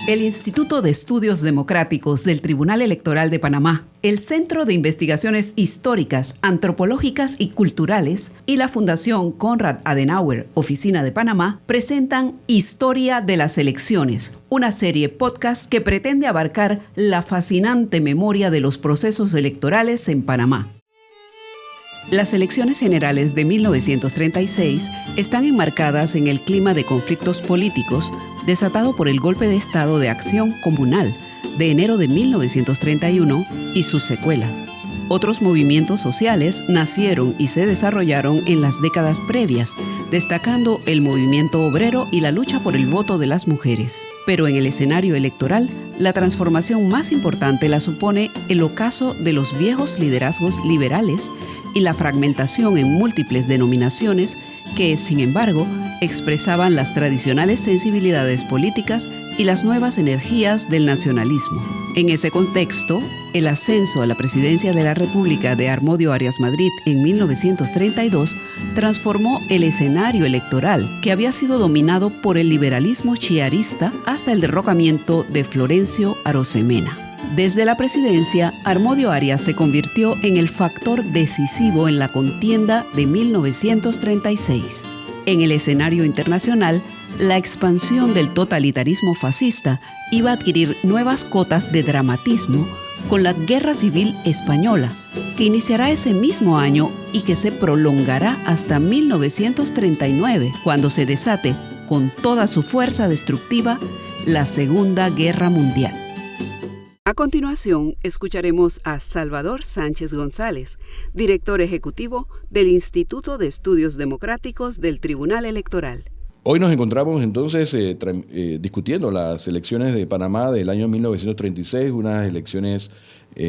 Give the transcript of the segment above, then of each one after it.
El Instituto de Estudios Democráticos del Tribunal Electoral de Panamá, el Centro de Investigaciones Históricas, Antropológicas y Culturales y la Fundación Konrad Adenauer, Oficina de Panamá, presentan Historia de las Elecciones, una serie podcast que pretende abarcar la fascinante memoria de los procesos electorales en Panamá. Las elecciones generales de 1936 están enmarcadas en el clima de conflictos políticos desatado por el golpe de Estado de Acción Comunal de enero de 1931 y sus secuelas. Otros movimientos sociales nacieron y se desarrollaron en las décadas previas, destacando el movimiento obrero y la lucha por el voto de las mujeres. Pero en el escenario electoral, la transformación más importante la supone el ocaso de los viejos liderazgos liberales y la fragmentación en múltiples denominaciones que, sin embargo, expresaban las tradicionales sensibilidades políticas y las nuevas energías del nacionalismo. En ese contexto, el ascenso a la presidencia de la República de Armodio Arias Madrid en 1932 transformó el escenario electoral que había sido dominado por el liberalismo chiarista hasta el derrocamiento de Florencio Arosemena. Desde la presidencia, Armodio Arias se convirtió en el factor decisivo en la contienda de 1936. En el escenario internacional, la expansión del totalitarismo fascista iba a adquirir nuevas cotas de dramatismo con la Guerra Civil Española, que iniciará ese mismo año y que se prolongará hasta 1939, cuando se desate con toda su fuerza destructiva la Segunda Guerra Mundial. A continuación, escucharemos a Salvador Sánchez González, director ejecutivo del Instituto de Estudios Democráticos del Tribunal Electoral. Hoy nos encontramos entonces discutiendo las elecciones de Panamá del año 1936, unas elecciones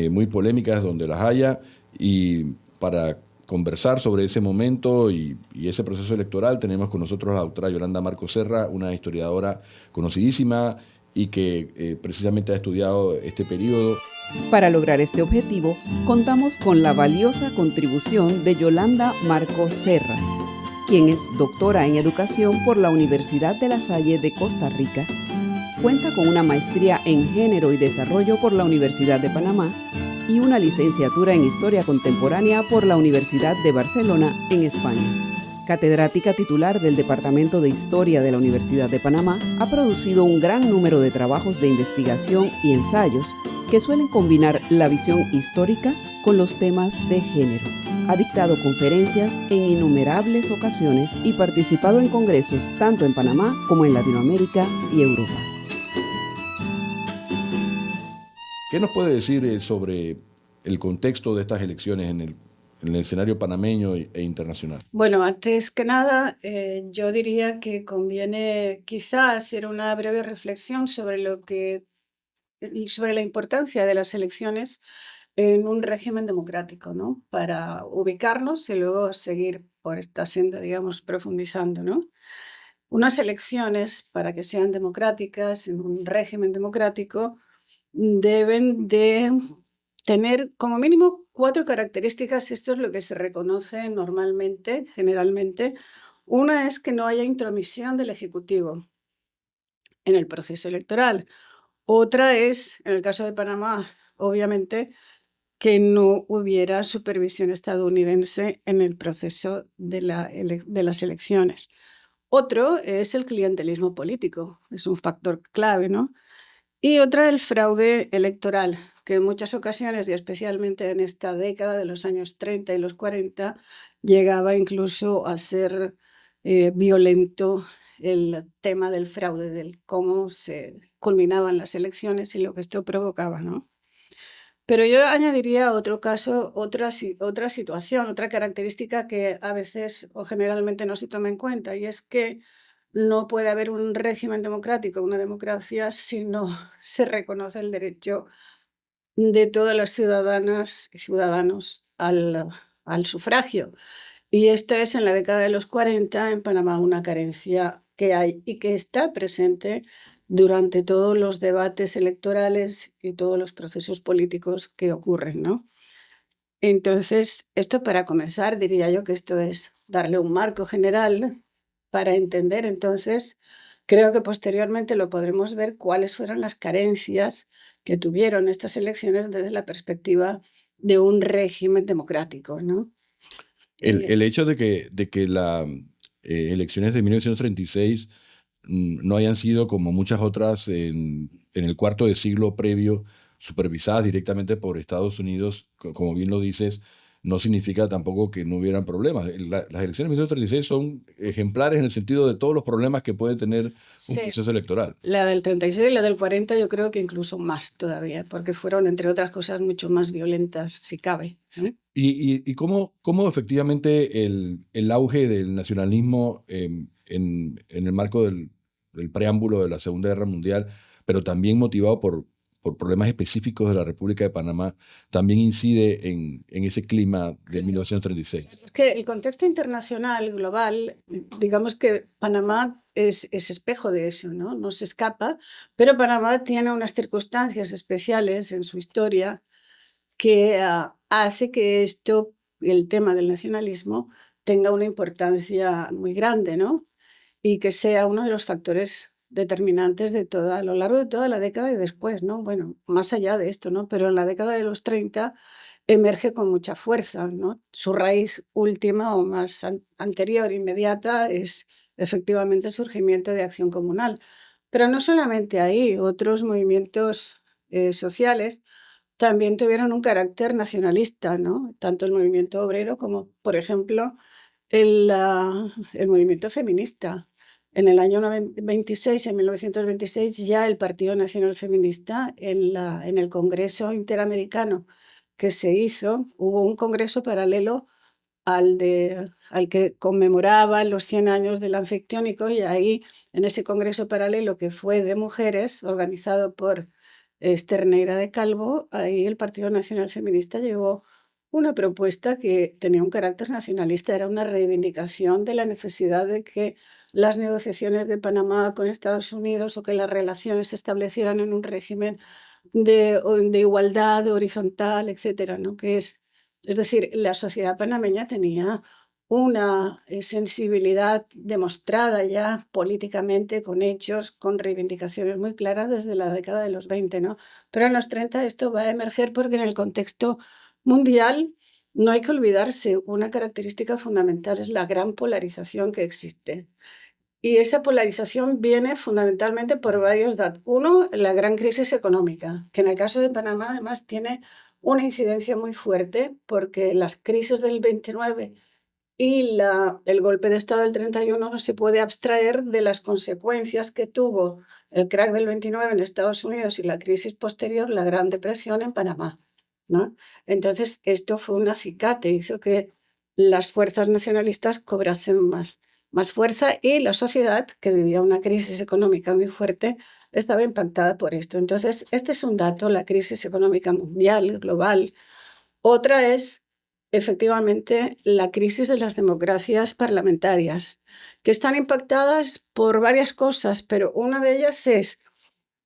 muy polémicas donde las haya, y para conversar sobre ese momento y ese proceso electoral tenemos con nosotros a la doctora Yolanda Marcos Serra, una historiadora conocidísima y que precisamente ha estudiado este periodo. Para lograr este objetivo, contamos con la valiosa contribución de Yolanda Marcos Serra, quien es doctora en educación por la Universidad de La Salle de Costa Rica, cuenta con una maestría en Género y Desarrollo por la Universidad de Panamá y una licenciatura en Historia Contemporánea por la Universidad de Barcelona, en España. Catedrática titular del Departamento de Historia de la Universidad de Panamá, ha producido un gran número de trabajos de investigación y ensayos que suelen combinar la visión histórica con los temas de género. Ha dictado conferencias en innumerables ocasiones y participado en congresos tanto en Panamá como en Latinoamérica y Europa. ¿Qué nos puede decir sobre el contexto de estas elecciones en el escenario panameño e internacional? Bueno, antes que nada, yo diría que conviene quizá hacer una breve reflexión sobre la importancia de las elecciones en un régimen democrático, ¿no? Para ubicarnos y luego seguir por esta senda, digamos, profundizando, ¿no? Unas elecciones, para que sean democráticas en un régimen democrático, deben de tener como mínimo 4 características. Esto es lo que se reconoce normalmente, generalmente. Una es que no haya intromisión del Ejecutivo en el proceso electoral. Otra es, en el caso de Panamá, obviamente, que no hubiera supervisión estadounidense en el proceso de las elecciones. Otro es el clientelismo político, es un factor clave, ¿no? Y otra, el fraude electoral, que en muchas ocasiones, y especialmente en esta década de los años 30 y los 40, llegaba incluso a ser violento el tema del fraude, del cómo se culminaban las elecciones y lo que esto provocaba, ¿no? Pero yo añadiría otro caso, otra situación, otra característica que a veces o generalmente no se toma en cuenta, y es que no puede haber un régimen democrático, una democracia, si no se reconoce el derecho de todas las ciudadanas y ciudadanos al sufragio. Y esto es, en la década de los 40, en Panamá, una carencia que hay y que está presente durante todos los debates electorales y todos los procesos políticos que ocurren, ¿no? Entonces, esto, para comenzar, diría yo que esto es darle un marco general para entender entonces, creo que posteriormente lo podremos ver cuáles fueron las carencias que tuvieron estas elecciones desde la perspectiva de un régimen democrático, ¿no? El hecho de que las elecciones de 1936 no hayan sido como muchas otras en el cuarto de siglo previo, supervisadas directamente por Estados Unidos, como bien lo dices, no significa tampoco que no hubieran problemas. Las elecciones de 1936 son ejemplares en el sentido de todos los problemas que puede tener un proceso electoral. La del 36 y la del 40 yo creo que incluso más todavía, porque fueron, entre otras cosas, mucho más violentas, si cabe. ¿Y cómo efectivamente el auge del nacionalismo en el marco del preámbulo de la Segunda Guerra Mundial, pero también motivado por problemas específicos de la República de Panamá, también incide en ese clima de 1936? Es que el contexto internacional, global, digamos que Panamá es espejo de eso, ¿no? No se escapa, pero Panamá tiene unas circunstancias especiales en su historia que hace que el tema del nacionalismo, tenga una importancia muy grande, ¿no? Y que sea uno de los factores determinantes a lo largo de toda la década y después, ¿no? Bueno, más allá de esto, ¿no? Pero en la década de los 30 emerge con mucha fuerza, ¿no? Su raíz última o más anterior, inmediata, es efectivamente el surgimiento de Acción Comunal. Pero no solamente ahí, otros movimientos sociales también tuvieron un carácter nacionalista, ¿no? Tanto el movimiento obrero como, por ejemplo, el movimiento feminista. En el año 26, en 1926, ya el Partido Nacional Feminista, en el Congreso Interamericano que se hizo, hubo un congreso paralelo al que conmemoraba los 100 años del anfictiónico, y ahí, en ese congreso paralelo que fue de mujeres, organizado por Esther Neira de Calvo, ahí el Partido Nacional Feminista llevó una propuesta que tenía un carácter nacionalista, era una reivindicación de la necesidad de que las negociaciones de Panamá con Estados Unidos o que las relaciones se establecieran en un régimen de igualdad horizontal, etcétera, ¿no? Es decir, la sociedad panameña tenía una sensibilidad demostrada ya políticamente, con hechos, con reivindicaciones muy claras desde la década de los 20, ¿no? Pero en los 30 esto va a emerger porque en el contexto mundial no hay que olvidarse, una característica fundamental es la gran polarización que existe. Y esa polarización viene fundamentalmente por varios datos. Uno, la gran crisis económica, que en el caso de Panamá además tiene una incidencia muy fuerte porque las crisis del 29 y el golpe de Estado del 31 no se puede abstraer de las consecuencias que tuvo el crack del 29 en Estados Unidos y la crisis posterior, la Gran Depresión en Panamá, ¿no? Entonces, esto fue un acicate, hizo que las fuerzas nacionalistas cobrasen más fuerza, y la sociedad, que vivía una crisis económica muy fuerte, estaba impactada por esto. Entonces, este es un dato, la crisis económica mundial, global. Otra es, efectivamente, la crisis de las democracias parlamentarias, que están impactadas por varias cosas, pero una de ellas es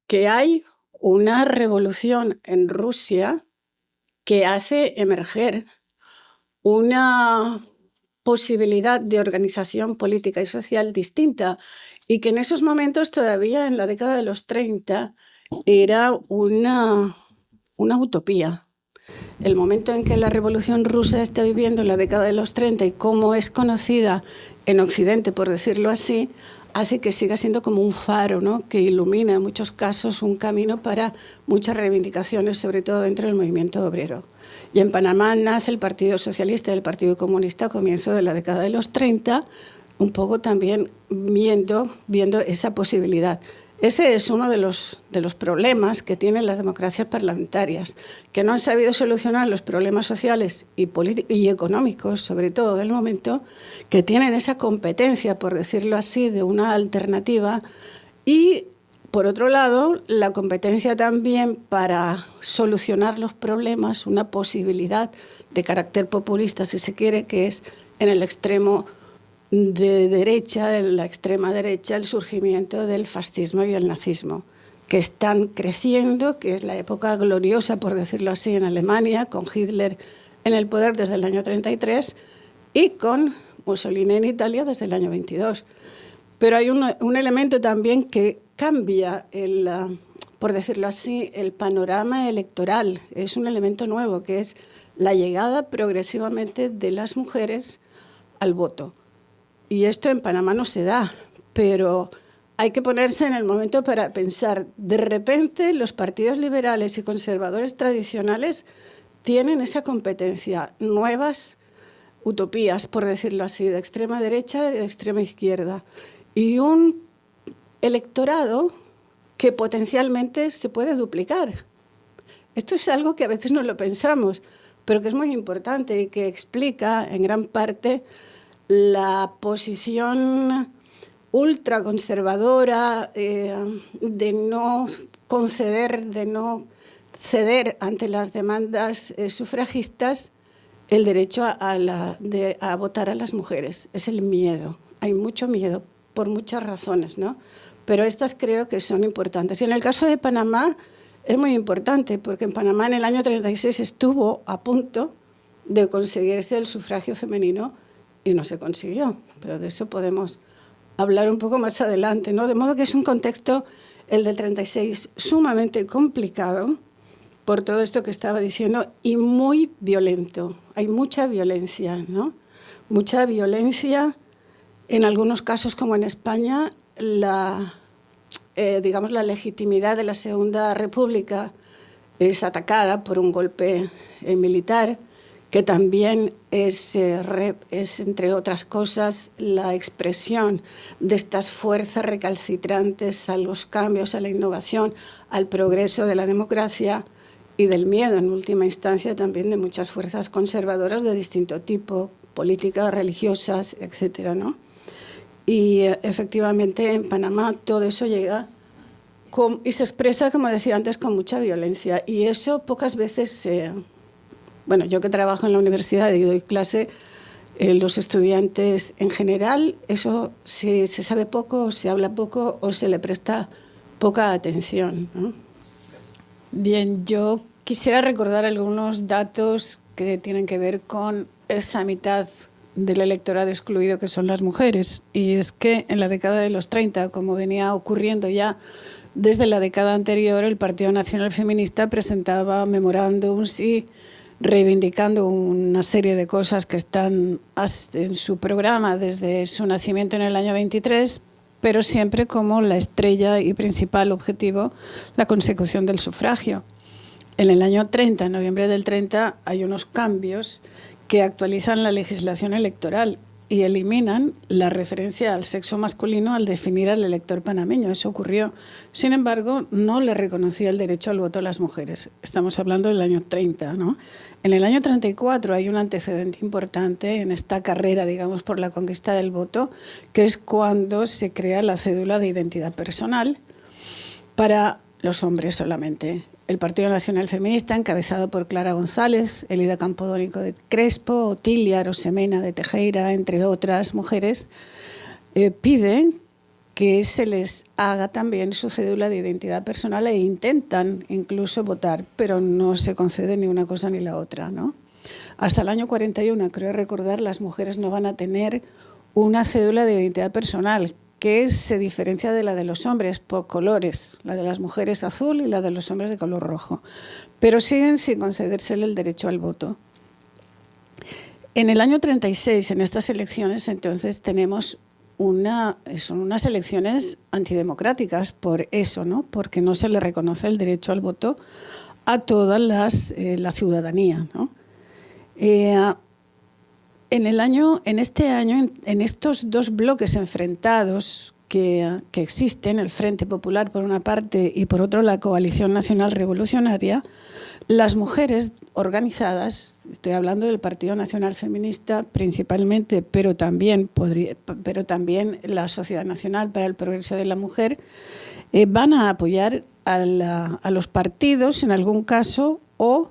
que hay una revolución en Rusia que hace emerger una posibilidad de organización política y social distinta, y que en esos momentos, todavía en la década de los 30, era una utopía. El momento en que la Revolución Rusa está viviendo, la década de los 30, y cómo es conocida en Occidente, por decirlo así, hace que siga siendo como un faro, ¿no? Que ilumina en muchos casos un camino para muchas reivindicaciones, sobre todo dentro del movimiento obrero. Y en Panamá nace el Partido Socialista y el Partido Comunista a comienzo de la década de los 30, un poco también viendo esa posibilidad. Ese es uno de los problemas que tienen las democracias parlamentarias, que no han sabido solucionar los problemas sociales y económicos, sobre todo del momento, que tienen esa competencia, por decirlo así, de una alternativa, y, por otro lado, la competencia también para solucionar los problemas, una posibilidad de carácter populista, si se quiere, que es en el extremo de derecha, en la extrema derecha, el surgimiento del fascismo y el nazismo, que están creciendo, que es la época gloriosa, por decirlo así, en Alemania, con Hitler en el poder desde el año 33, y con Mussolini en Italia desde el año 22. Pero hay un elemento también que cambia, por decirlo así, el panorama electoral. Es un elemento nuevo, que es la llegada progresivamente de las mujeres al voto. Y esto en Panamá no se da, pero hay que ponerse en el momento para pensar. De repente los partidos liberales y conservadores tradicionales tienen esa competencia, nuevas utopías, por decirlo así, de extrema derecha y de extrema izquierda. Y un electorado que potencialmente se puede duplicar. Esto es algo que a veces no lo pensamos, pero que es muy importante y que explica en gran parte la posición ultraconservadora de no conceder, de no ceder ante las demandas sufragistas el derecho a votar a las mujeres. Es el miedo. Hay mucho miedo por muchas razones, ¿no? Pero estas creo que son importantes. Y en el caso de Panamá es muy importante, porque en Panamá en el año 36 estuvo a punto de conseguirse el sufragio femenino y no se consiguió. Pero de eso podemos hablar un poco más adelante, ¿no? De modo que es un contexto, el del 36, sumamente complicado por todo esto que estaba diciendo y muy violento. Hay mucha violencia, ¿no? Mucha violencia. En algunos casos, como en España, digamos, la legitimidad de la Segunda República es atacada por un golpe militar, que también es, entre otras cosas, la expresión de estas fuerzas recalcitrantes a los cambios, a la innovación, al progreso de la democracia y del miedo, en última instancia, también de muchas fuerzas conservadoras de distinto tipo, políticas, religiosas, etcétera, ¿no? Y efectivamente en Panamá todo eso llega y se expresa, como decía antes, con mucha violencia. Y eso pocas veces, bueno, yo que trabajo en la universidad y doy clase, los estudiantes en general, eso se sabe poco, se habla poco o se le presta poca atención, ¿no? Bien, yo quisiera recordar algunos datos que tienen que ver con esa mitad del electorado excluido que son las mujeres. Y es que en la década de los 30, como venía ocurriendo ya desde la década anterior, el Partido Nacional Feminista presentaba memorándums y reivindicando una serie de cosas que están en su programa desde su nacimiento en el año 23, pero siempre como la estrella y principal objetivo la consecución del sufragio. En el año 30, en noviembre del 30, hay unos cambios que actualizan la legislación electoral y eliminan la referencia al sexo masculino al definir al elector panameño. Eso ocurrió. Sin embargo, no le reconocía el derecho al voto a las mujeres. Estamos hablando del año 30, ¿no? En el año 34 hay un antecedente importante en esta carrera, digamos, por la conquista del voto, que es cuando se crea la cédula de identidad personal para los hombres solamente. El Partido Nacional Feminista, encabezado por Clara González, Elida Campodónico de Crespo, Otilia Arosemena de Tejera, entre otras mujeres, piden que se les haga también su cédula de identidad personal e intentan incluso votar, pero no se concede ni una cosa ni la otra, ¿no? Hasta el año 41, creo recordar, las mujeres no van a tener una cédula de identidad personal, que se diferencia de la de los hombres por colores, la de las mujeres azul y la de los hombres de color rojo, pero siguen sin concedérsele el derecho al voto. En el año 36, en estas elecciones, entonces tenemos son unas elecciones antidemocráticas por eso, ¿no? Porque no se le reconoce el derecho al voto a toda la ciudadanía, ¿no? En estos dos bloques enfrentados que existen, el Frente Popular por una parte y por otro la Coalición Nacional Revolucionaria, las mujeres organizadas, estoy hablando del Partido Nacional Feminista principalmente, pero también la Sociedad Nacional para el Progreso de la Mujer, van a apoyar a los partidos en algún caso o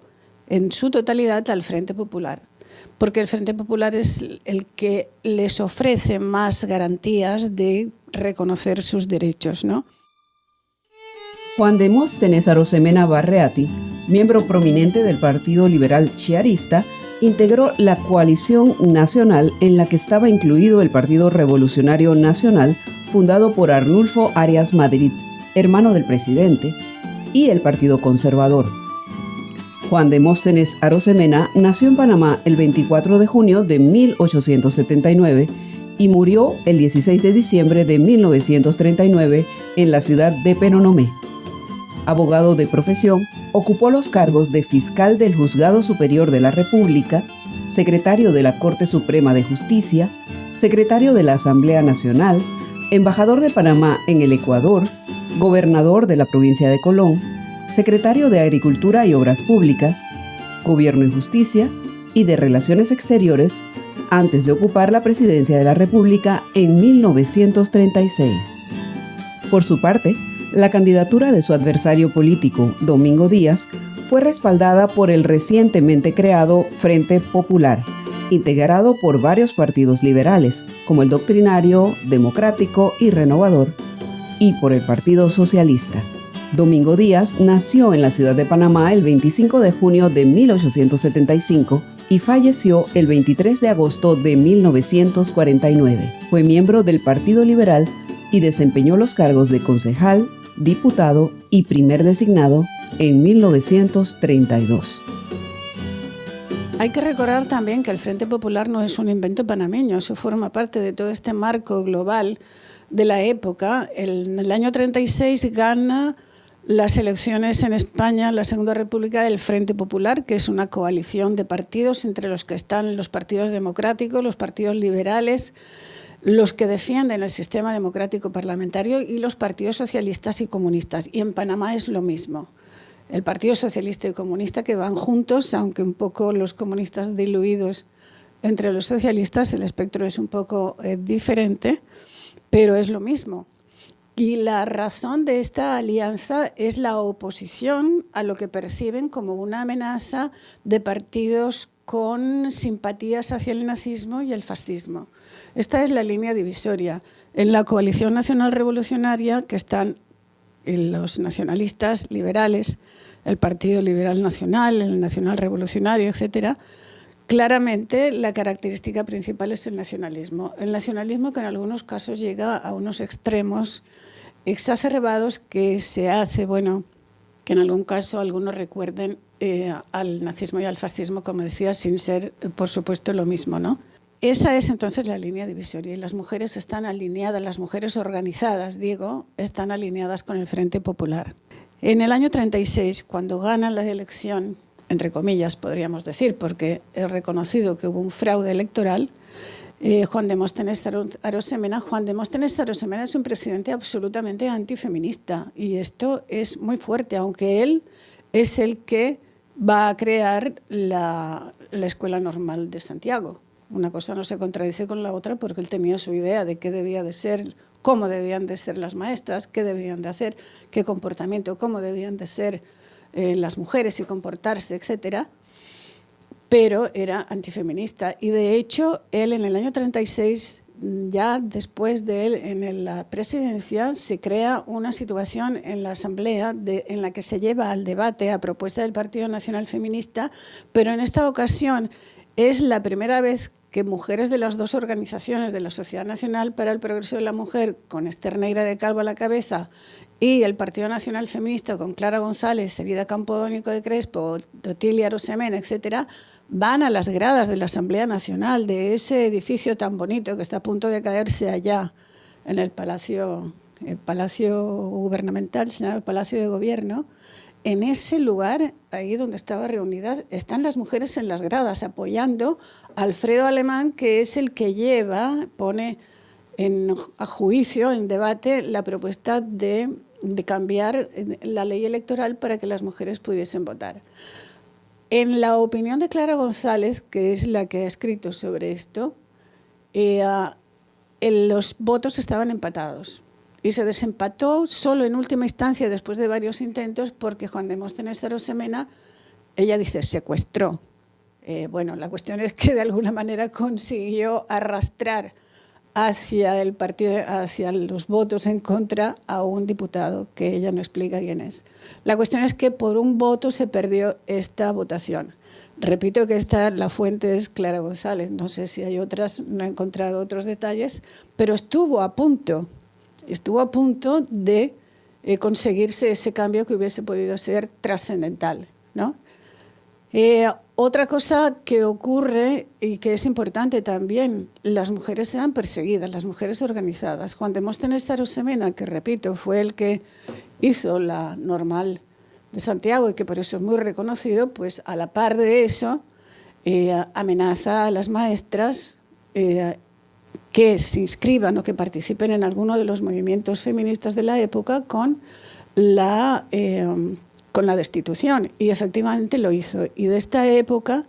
en su totalidad al Frente Popular, porque el Frente Popular es el que les ofrece más garantías de reconocer sus derechos, ¿no? Juan Demóstenes Arosemena Barreati, miembro prominente del Partido Liberal Chiarista, integró la coalición nacional en la que estaba incluido el Partido Revolucionario Nacional, fundado por Arnulfo Arias Madrid, hermano del presidente, y el Partido Conservador. Juan Demóstenes Arosemena nació en Panamá el 24 de junio de 1879 y murió el 16 de diciembre de 1939 en la ciudad de Penonomé. Abogado de profesión, ocupó los cargos de fiscal del Juzgado Superior de la República, secretario de la Corte Suprema de Justicia, secretario de la Asamblea Nacional, embajador de Panamá en el Ecuador, gobernador de la provincia de Colón, secretario de Agricultura y Obras Públicas, Gobierno y Justicia y de Relaciones Exteriores, antes de ocupar la presidencia de la República en 1936. Por su parte, la candidatura de su adversario político, Domingo Díaz, fue respaldada por el recientemente creado Frente Popular, integrado por varios partidos liberales, como el Doctrinario, Democrático y Renovador, y por el Partido Socialista. Domingo Díaz nació en la ciudad de Panamá el 25 de junio de 1875 y falleció el 23 de agosto de 1949. Fue miembro del Partido Liberal y desempeñó los cargos de concejal, diputado y primer designado en 1932. Hay que recordar también que el Frente Popular no es un invento panameño, eso forma parte de todo este marco global de la época. En el año 36 gana las elecciones en España, la Segunda República, del Frente Popular, que es una coalición de partidos entre los que están los partidos democráticos, los partidos liberales, los que defienden el sistema democrático parlamentario y los partidos socialistas y comunistas. Y en Panamá es lo mismo. El Partido Socialista y Comunista, que van juntos, aunque un poco los comunistas diluidos entre los socialistas, el espectro es un poco diferente, pero es lo mismo. Y la razón de esta alianza es la oposición a lo que perciben como una amenaza de partidos con simpatías hacia el nazismo y el fascismo. Esta es la línea divisoria. En la coalición nacional revolucionaria, que están los nacionalistas liberales, el Partido Liberal Nacional, el Nacional Revolucionario, etcétera, claramente la característica principal es el nacionalismo. El nacionalismo que en algunos casos llega a unos extremos exacerbados que se hace, que en algún caso algunos recuerden al nazismo y al fascismo, como decía, sin ser, por supuesto, lo mismo, ¿no? Esa es entonces la línea divisoria y las mujeres están alineadas, las mujeres organizadas, están alineadas con el Frente Popular. En el año 36, cuando ganan la elección, entre comillas podríamos decir, porque es reconocido que hubo un fraude electoral, Juan Demóstenes Arosemena es un presidente absolutamente antifeminista y esto es muy fuerte, aunque él es el que va a crear la Escuela Normal de Santiago. Una cosa no se contradice con la otra porque él tenía su idea de qué debía de ser, cómo debían de ser las maestras, qué debían de hacer, qué comportamiento, cómo debían de ser las mujeres y comportarse, etcétera. Pero era antifeminista y de hecho él en el año 36, ya después de él en la presidencia, se crea una situación en la Asamblea en la que se lleva al debate a propuesta del Partido Nacional Feminista, pero en esta ocasión es la primera vez que mujeres de las dos organizaciones de la Sociedad Nacional para el Progreso de la Mujer, con Esther Neira de Calvo a la cabeza, y el Partido Nacional Feminista con Clara González, Elida Campodónico de Crespo, Dotilia Arosemena, etcétera, van a las gradas de la Asamblea Nacional, de ese edificio tan bonito que está a punto de caerse allá en el Palacio Gubernamental, se llama el Palacio de Gobierno. En ese lugar, ahí donde estaban reunidas, están las mujeres en las gradas apoyando a Alfredo Alemán, que es el que pone a juicio, en debate, la propuesta de cambiar la ley electoral para que las mujeres pudiesen votar. En la opinión de Clara González, que es la que ha escrito sobre esto, los votos estaban empatados. Y se desempató solo en última instancia, después de varios intentos, porque Juan Demóstenes Arosemena, ella dice, secuestró. La cuestión es que de alguna manera consiguió arrastrar hacia el partido, hacia los votos en contra a un diputado, que ella no explica quién es. La cuestión es que por un voto se perdió esta votación. Repito que la fuente es Clara González, no sé si hay otras, no he encontrado otros detalles, pero estuvo a punto de conseguirse ese cambio que hubiese podido ser trascendental, ¿no? Otra cosa que ocurre y que es importante también, las mujeres eran perseguidas, las mujeres organizadas. Juan Demóstenes Arosemena, que repito, fue el que hizo la normal de Santiago y que por eso es muy reconocido, pues a la par de eso amenaza a las maestras que se inscriban o que participen en alguno de los movimientos feministas de la época con la destitución, y efectivamente lo hizo. Y de esta época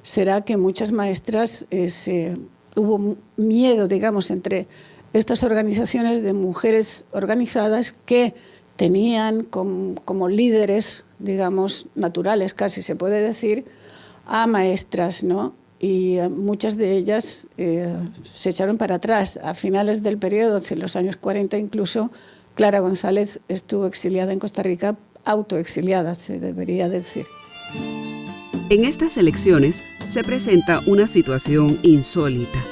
será que muchas maestras hubo miedo, digamos, entre estas organizaciones de mujeres organizadas que tenían como líderes, digamos, naturales, casi se puede decir, a maestras, ¿no? Y muchas de ellas se echaron para atrás. A finales del periodo, en los años 40 incluso, Clara González estuvo exiliada en Costa Rica, autoexiliada, se debería decir. En estas elecciones se presenta una situación insólita.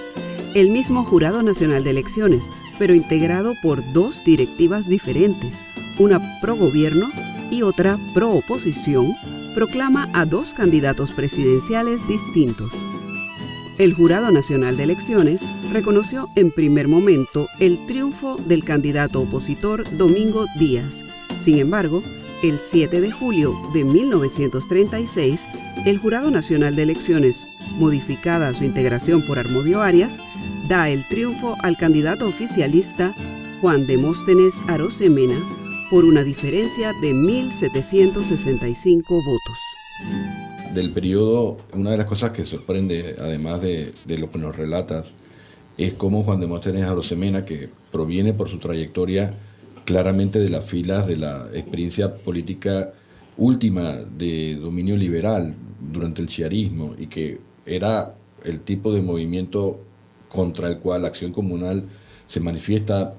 El mismo Jurado Nacional de Elecciones, pero integrado por dos directivas diferentes, una pro gobierno y otra pro oposición, proclama a dos candidatos presidenciales distintos. El Jurado Nacional de Elecciones reconoció en primer momento el triunfo del candidato opositor Domingo Díaz. Sin embargo, el 7 de julio de 1936, el Jurado Nacional de Elecciones, modificada su integración por Harmodio Arias, da el triunfo al candidato oficialista Juan Demóstenes Arosemena por una diferencia de 1.765 votos. Del periodo, una de las cosas que sorprende, además de lo que nos relatas, es cómo Juan Demóstenes Arosemena, que proviene por su trayectoria claramente de las filas de la experiencia política última de dominio liberal durante el chiarismo, y que era el tipo de movimiento contra el cual la Acción Comunal se manifiesta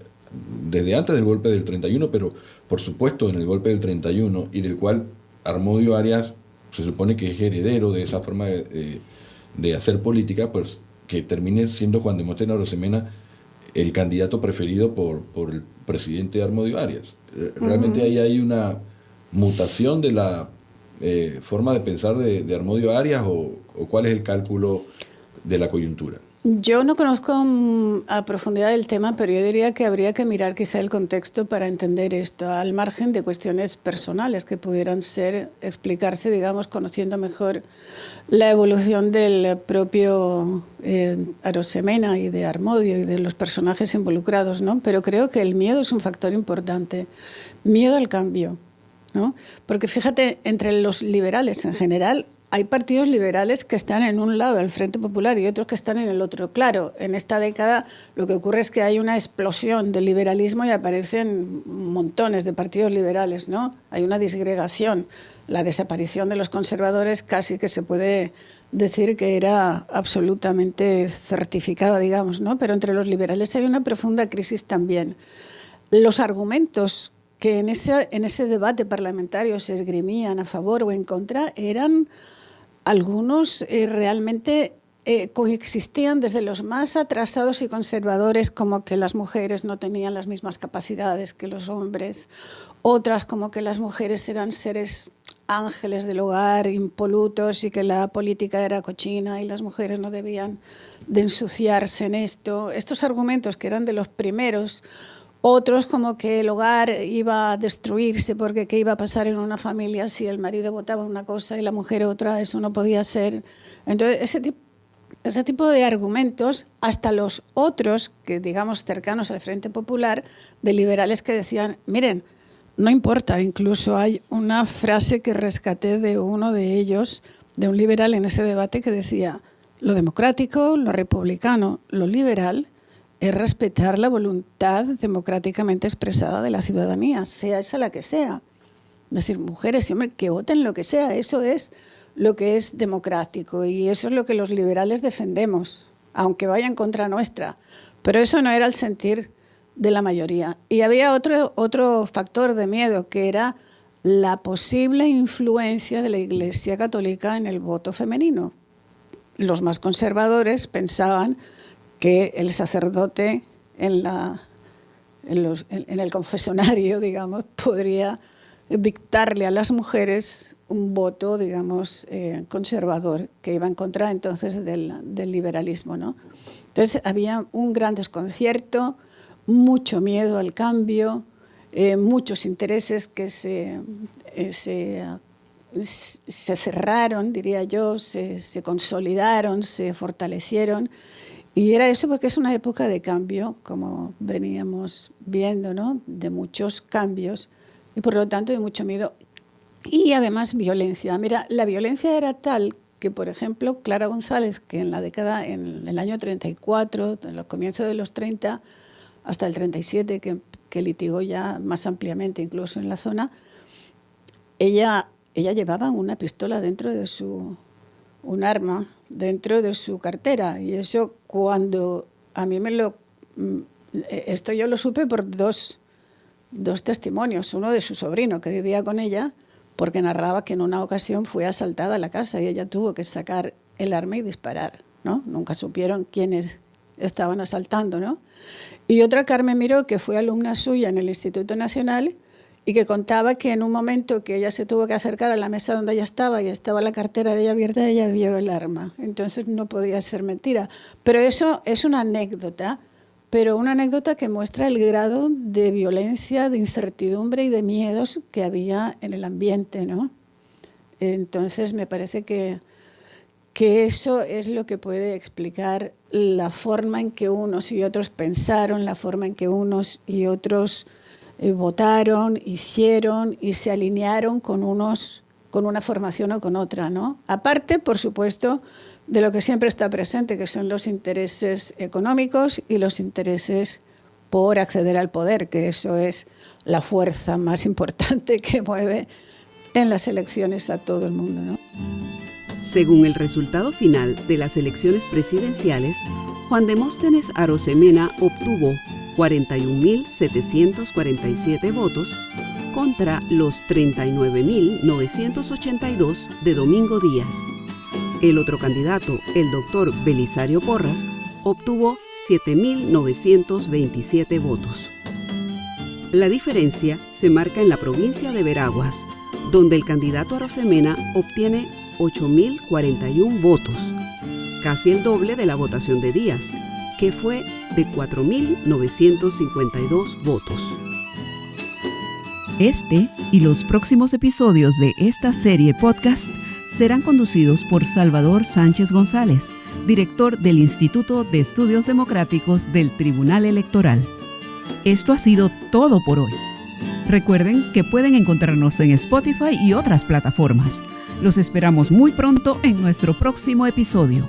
desde antes del golpe del 31, pero por supuesto en el golpe del 31, y del cual Harmodio Arias se supone que es heredero de esa forma de hacer política, pues que termine siendo Juan Demóstenes Arosemena el candidato preferido por el presidente Harmodio Arias. Realmente ahí hay una mutación de la forma de pensar de Harmodio Arias, o cuál es el cálculo de la coyuntura. Yo no conozco a profundidad el tema, pero yo diría que habría que mirar quizá el contexto para entender esto, al margen de cuestiones personales que pudieran explicarse, digamos, conociendo mejor la evolución del propio Arosemena y de Harmodio y de los personajes involucrados, ¿no? Pero creo que el miedo es un factor importante, miedo al cambio, ¿no? Porque fíjate, entre los liberales en general, hay partidos liberales que están en un lado, el Frente Popular, y otros que están en el otro. Claro, en esta década lo que ocurre es que hay una explosión del liberalismo y aparecen montones de partidos liberales, ¿no? Hay una disgregación. La desaparición de los conservadores casi que se puede decir que era absolutamente certificada, digamos, ¿no? Pero entre los liberales hay una profunda crisis también. Los argumentos que en ese debate parlamentario se esgrimían a favor o en contra eran algunos realmente coexistían, desde los más atrasados y conservadores, como que las mujeres no tenían las mismas capacidades que los hombres, otras como que las mujeres eran seres ángeles del hogar, impolutos, y que la política era cochina y las mujeres no debían de ensuciarse en esto. Estos argumentos que eran de los primeros. Otros como que el hogar iba a destruirse porque qué iba a pasar en una familia si el marido votaba una cosa y la mujer otra, eso no podía ser. Entonces ese tipo de argumentos, hasta los otros, que digamos cercanos al Frente Popular, de liberales que decían, miren, no importa, incluso hay una frase que rescaté de uno de ellos, de un liberal en ese debate, que decía, lo democrático, lo republicano, lo liberal es respetar la voluntad democráticamente expresada de la ciudadanía, sea esa la que sea. Es decir, mujeres y hombres, que voten lo que sea, eso es lo que es democrático y eso es lo que los liberales defendemos, aunque vaya en contra nuestra. Pero eso no era el sentir de la mayoría. Y había otro factor de miedo, que era la posible influencia de la Iglesia Católica en el voto femenino. Los más conservadores pensaban que el sacerdote en el confesionario, digamos, podría dictarle a las mujeres un voto, digamos, conservador, que iba en contra entonces del liberalismo, ¿no? Entonces había un gran desconcierto, mucho miedo al cambio, muchos intereses que se cerraron, diría yo, se consolidaron, se fortalecieron. Y era eso porque es una época de cambio, como veníamos viendo, ¿no? De muchos cambios y por lo tanto de mucho miedo y además violencia. Mira, la violencia era tal que, por ejemplo, Clara González, que en el año 34, en los comienzos de los 30, hasta el 37, que litigó ya más ampliamente incluso en la zona, ella llevaba una pistola un arma dentro de su cartera. Y eso cuando a mí esto yo lo supe por dos testimonios. Uno de su sobrino que vivía con ella, porque narraba que en una ocasión fue asaltada la casa y ella tuvo que sacar el arma y disparar, ¿no? Nunca supieron quiénes estaban asaltando, ¿no? Y otra, Carmen Miró, que fue alumna suya en el Instituto Nacional y que contaba que en un momento que ella se tuvo que acercar a la mesa donde ella estaba y estaba la cartera de ella abierta, ella vio el arma. Entonces no podía ser mentira. Pero eso es una anécdota, pero una anécdota que muestra el grado de violencia, de incertidumbre y de miedos que había en el ambiente, ¿no? Entonces me parece que eso es lo que puede explicar la forma en que unos y otros pensaron, la forma en que unos y otros votaron, hicieron y se alinearon con una formación o con otra, ¿no? Aparte, por supuesto, de lo que siempre está presente, que son los intereses económicos y los intereses por acceder al poder, que eso es la fuerza más importante que mueve en las elecciones a todo el mundo, ¿no? Según el resultado final de las elecciones presidenciales, Juan Demóstenes Arosemena obtuvo 41.747 votos contra los 39.982 de Domingo Díaz. El otro candidato, el doctor Belisario Porras, obtuvo 7.927 votos. La diferencia se marca en la provincia de Veraguas, donde el candidato Arosemena obtiene 8.041 votos, casi el doble de la votación de Díaz, que fue de 4.952 votos. Este y los próximos episodios de esta serie podcast serán conducidos por Salvador Sánchez González, director del Instituto de Estudios Democráticos del Tribunal Electoral. Esto ha sido todo por hoy. Recuerden que pueden encontrarnos en Spotify y otras plataformas. Los esperamos muy pronto en nuestro próximo episodio.